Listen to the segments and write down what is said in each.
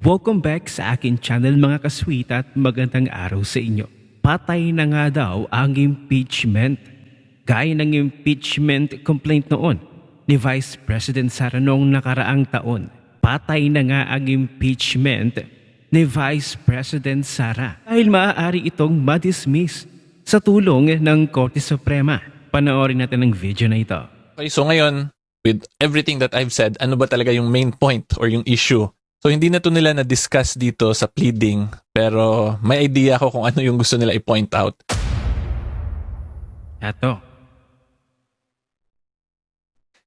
Welcome back sa akin channel mga kasweet at magandang araw sa inyo. Patay na nga daw ang impeachment. Gaya ng impeachment complaint noon ni Vice President Sara noong nakaraang taon. Patay na nga ang impeachment ni Vice President Sara dahil maaari itong madismiss sa tulong ng Korte Suprema. Panoorin natin ang video na ito. Okay, so ngayon, with everything that I've said, ano ba talaga yung main point or yung issue? So hindi na to nila na-discuss dito sa pleading, pero may idea ako kung ano yung gusto nila i-point out. Ito.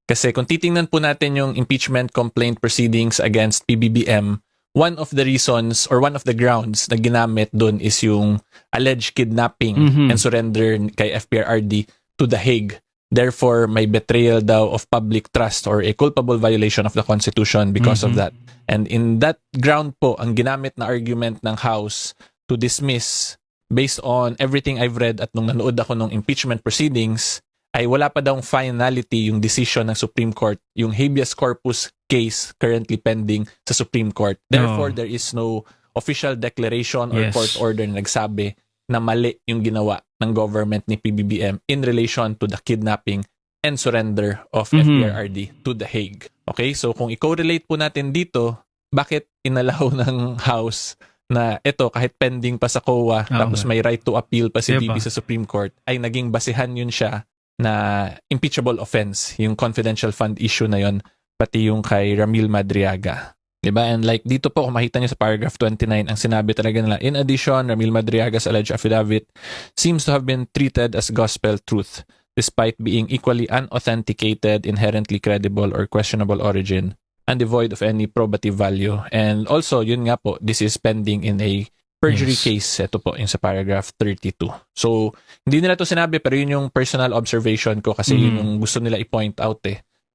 Kasi kung titingnan po natin yung impeachment complaint proceedings against PBBM, one of the reasons or one of the grounds na ginamit doon is yung alleged kidnapping and surrender kay FPRRD to The Hague. Therefore, may betrayal daw of public trust or a culpable violation of the Constitution because of that. And in that ground po, ang ginamit na argument ng House to dismiss based on everything I've read at nung nanood ako ng impeachment proceedings, ay wala pa daw finality yung decision ng Supreme Court, yung habeas corpus case currently pending sa Supreme Court. Therefore, there is no official declaration or court order na nagsabi na mali yung ginawa ng government ni PBBM in relation to the kidnapping and surrender of FPRRD to The Hague. Okay, so kung i-correlate po natin dito, bakit inalaw ng House na ito kahit pending pa sa COA tapos may right to appeal pa si VP sa Supreme Court, ay naging basihan yun siya na impeachable offense, yung confidential fund issue na yon, pati yung kay Ramil Madriaga. Diba? And like dito po, kung makita nyo sa paragraph 29, ang sinabi talaga nila, in addition, Ramil Madriaga's alleged affidavit seems to have been treated as gospel truth despite being equally unauthenticated, inherently credible, or questionable origin, and devoid of any probative value. And also, yun nga po, this is pending in a perjury case. Ito po, yung sa paragraph 32. So, hindi nila to sinabi, pero yun yung personal observation ko kasi yun yung gusto nila i-point out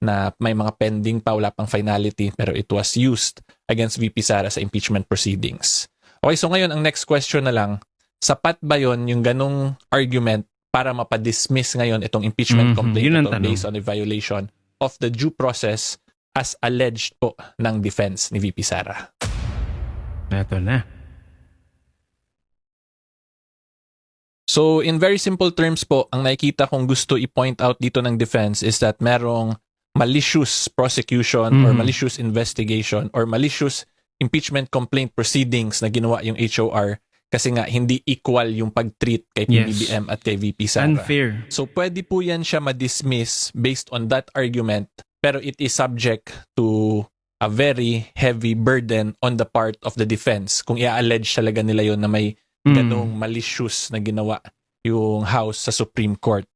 na may mga pending pa, wala pang finality, pero it was used against VP Sara sa impeachment proceedings. Okay, so ngayon, ang next question na lang, sapat ba yon yung ganong argument para mapadismiss ngayon itong impeachment complaint ito based on a violation of the due process as alleged po ng defense ni VP Sara? Ito na. So, in very simple terms po, ang nakikita kong gusto i-point out dito ng defense is that merong malicious prosecution or malicious investigation or malicious impeachment complaint proceedings na ginawa yung HOR kasi nga hindi equal yung pag-treat kay PBBM at kay VP Sara. Unfair. So, pwede po yan siya ma-dismiss based on that argument, pero it is subject to a very heavy burden on the part of the defense kung i-allege talaga nila yon na may ganong malicious na ginawa yung House sa Supreme Court.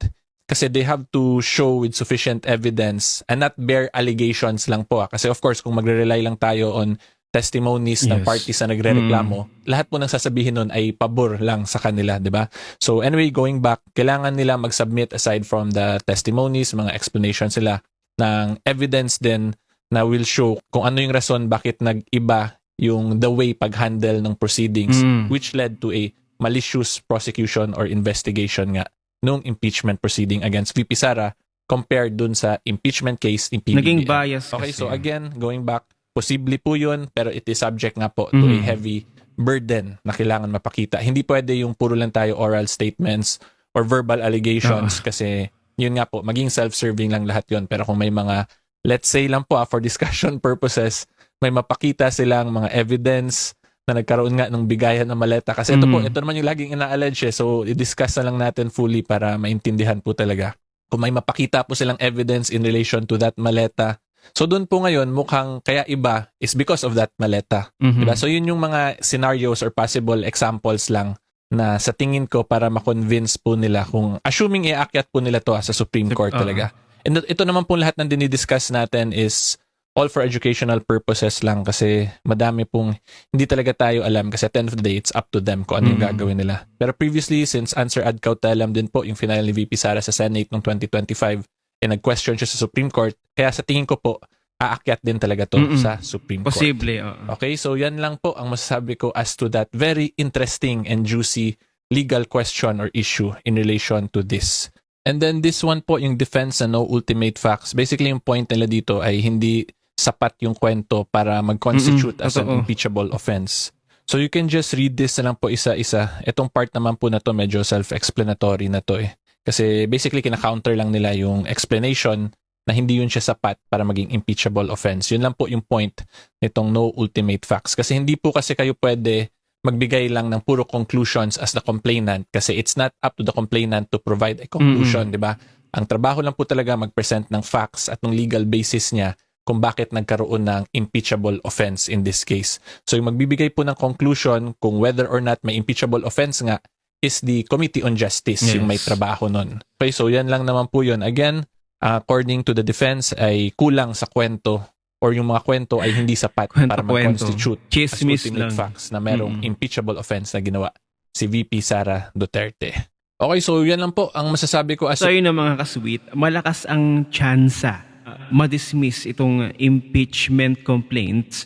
Kasi they have to show with sufficient evidence and not bare allegations lang po. Kasi of course, kung magre-rely lang tayo on testimonies ng parties na nagre-reklamo, lahat po ng sasabihin nun ay pabor lang sa kanila, di ba? So anyway, going back, kailangan nila mag-submit aside from the testimonies, mga explanations sila, ng evidence din na will show kung ano yung rason bakit nag-iba yung the way pag-handle ng proceedings which led to a malicious prosecution or investigation nga nung impeachment proceeding against VP Sara compared dun sa impeachment case ni PBBM. Naging bias Okay, kasi. so again, going back, posible po yun, pero it is subject nga po to a heavy burden na kailangan mapakita. Hindi pwede yung puro lang tayo oral statements or verbal allegations kasi yun nga po, maging self-serving lang lahat yun. Pero kung may mga, let's say lang po for discussion purposes, may mapakita silang mga evidence na nagkaroon nga ng bigayan ng maleta. Kasi ito po, ito naman yung laging ina-allege. So, i-discuss na lang natin fully para maintindihan po talaga. Kung may mapakita po silang evidence in relation to that maleta. So, doon po ngayon, mukhang kaya iba is because of that maleta. Diba? So, yun yung mga scenarios or possible examples lang na sa tingin ko para ma-convince po nila kung assuming i-aakyat po nila to sa Supreme Court talaga. And ito naman po lahat ng dinidiscuss natin is all for educational purposes lang kasi madami pong hindi talaga tayo alam kasi at the end of the day, it's up to them kung ano yung gagawin nila. Pero previously, since answer ad cautelam din po yung final ni VP Sara sa Senate noong 2025, nag-question siya sa Supreme Court, kaya sa tingin ko po, aakyat din talaga to sa Supreme Court. Posible. Okay, so yan lang po ang masasabi ko as to that very interesting and juicy legal question or issue in relation to this. And then this one po, yung defense na no ultimate facts. Basically, yung point nila dito ay hindi sapat yung kwento para mag-constitute as an totoo. impeachable offense. So you can just read this na lang po isa-isa. Itong part naman po na to medyo self-explanatory na to eh. Kasi basically kina-counter lang nila yung explanation na hindi yun siya sapat para maging impeachable offense. Yun lang po yung point nitong no ultimate facts. Kasi hindi po kasi kayo pwede magbigay lang ng puro conclusions as the complainant kasi it's not up to the complainant to provide a conclusion, di ba? Ang trabaho lang po talaga mag-present ng facts at ng legal basis niya kung bakit nagkaroon ng impeachable offense in this case. So yung magbibigay po ng conclusion kung whether or not may impeachable offense nga is the Committee on Justice, yung may trabaho nun. Okay, so yan lang naman po yun. Again, according to the defense ay kulang sa kwento or yung mga kwento ay hindi sapat para mag-constitute as Chismis ultimate lang. facts na merong impeachable offense na ginawa si VP Sara Duterte. Okay, so yan lang po ang masasabi ko as So yun na mga kasweet, malakas ang tsansa madismiss itong impeachment complaints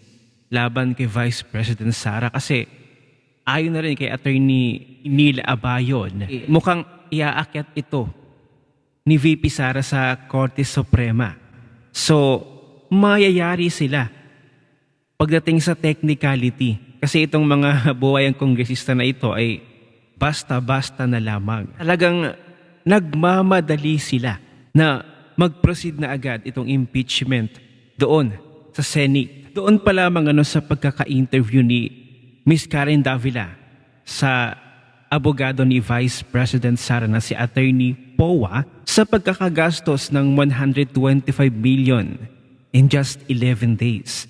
laban kay Vice President Sara kasi ayon na rin kay Attorney Neil Abayon, mukhang iaakyat ito ni VP Sara sa Korte Suprema. So, mayayari sila pagdating sa technicality. Kasi itong mga buhayang kongresista na ito ay basta-basta na lamang. Talagang nagmamadali sila na mag-proceed na agad itong impeachment doon sa Senate. Doon pa lamang sa pagkaka-interview ni Miss Karen Davila sa abogado ni Vice President Sara na si Attorney Powa sa pagkakagastos ng 125 million in just 11 days.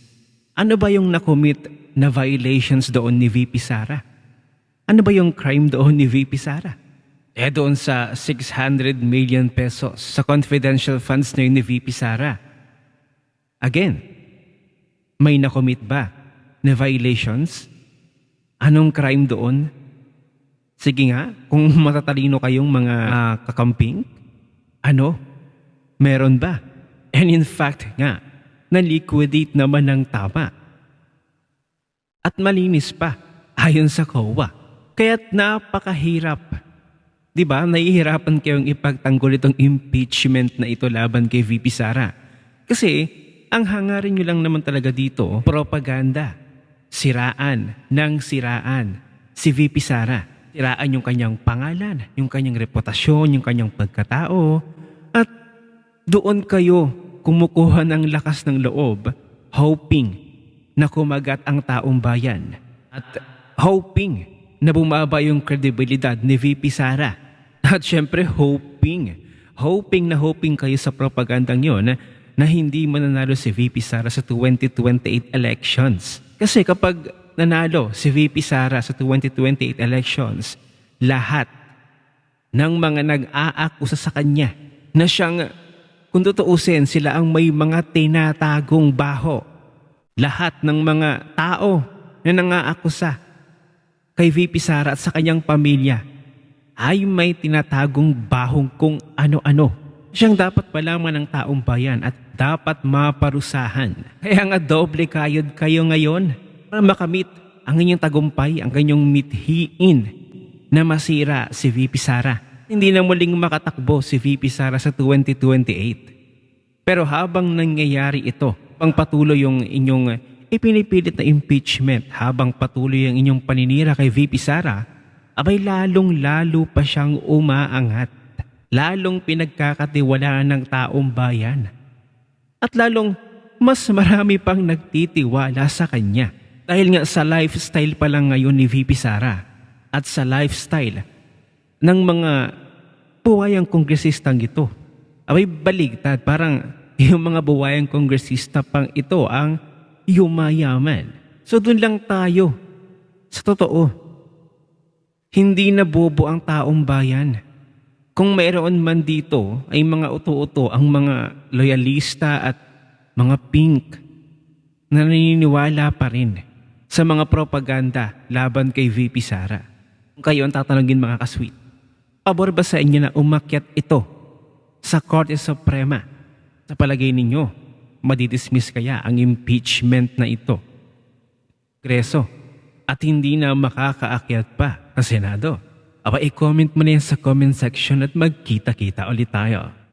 Ano ba yung nakomit na violations doon ni VP Sara? Ano ba yung crime doon ni VP Sara? Doon sa 600 million pesos sa confidential funds na yun ni VP Sara. Again, may nakomit ba na violations? Anong crime doon? Sige nga, kung matatalino kayong mga kakamping, meron ba? And in fact nga, na-liquidate naman ng tama. At malinis pa, ayon sa COA. Kaya't napakahirap. Diba, nahihirapan kayong ipagtanggol itong impeachment na ito laban kay VP Sara. Kasi, ang hangarin nyo lang naman talaga dito, propaganda. Siraan ng siraan si VP Sara. Siraan yung kanyang pangalan, yung kanyang reputasyon, yung kanyang pagkatao. At doon kayo kumukuha ng lakas ng loob, hoping na kumagat ang taong bayan. At hoping na bumaba yung kredibilidad ni VP Sara. At syempre hoping kayo sa propagandang yon na hindi mananalo si VP Sara sa 2028 elections. Kasi kapag nanalo si VP Sara sa 2028 elections, lahat ng mga nag-aakusa sa kanya na siyang, kung tutuusin, sila ang may mga tinatagong baho. Lahat ng mga tao na nang-aakusa kay VP Sara at sa kanyang pamilya ay may tinatagong bahong kung ano-ano. Siyang dapat malaman ng taong bayan at dapat maparusahan. Kaya nga doble kayod kayo ngayon para makamit ang inyong tagumpay, ang kanyang mithiin na masira si VP Sara. Hindi na muling makatakbo si VP Sara sa 2028. Pero habang nangyayari ito, pangpatuloy yung inyong ipinipilit na impeachment, habang patuloy ang inyong paninira kay VP Sara, abay lalong-lalo pa siyang umaangat. Lalong pinagkakatiwalaan ng taong bayan. At lalong mas marami pang nagtitiwala sa kanya. Dahil nga sa lifestyle pa lang ngayon ni VP Sara at sa lifestyle ng mga buwayang kongresistang ito. Abay baligtad, parang yung mga buwayang kongresista pang ito ang yumayaman. So dun lang tayo. Sa totoo, hindi na bobo ang taong bayan. Kung mayroon man dito ay mga uto-uto ang mga loyalista at mga pink na naniniwala pa rin sa mga propaganda laban kay VP Sara. Kung kayo ang tatanungin mga kasweet, pabor ba sa inyo na umakyat ito sa Korte Suprema? Sa palagay ninyo, madidismiss kaya ang impeachment na ito? Kongreso, at hindi na makakaakyat pa sa Senado? Aba, i-comment mo na yan sa comment section at magkita-kita ulit tayo.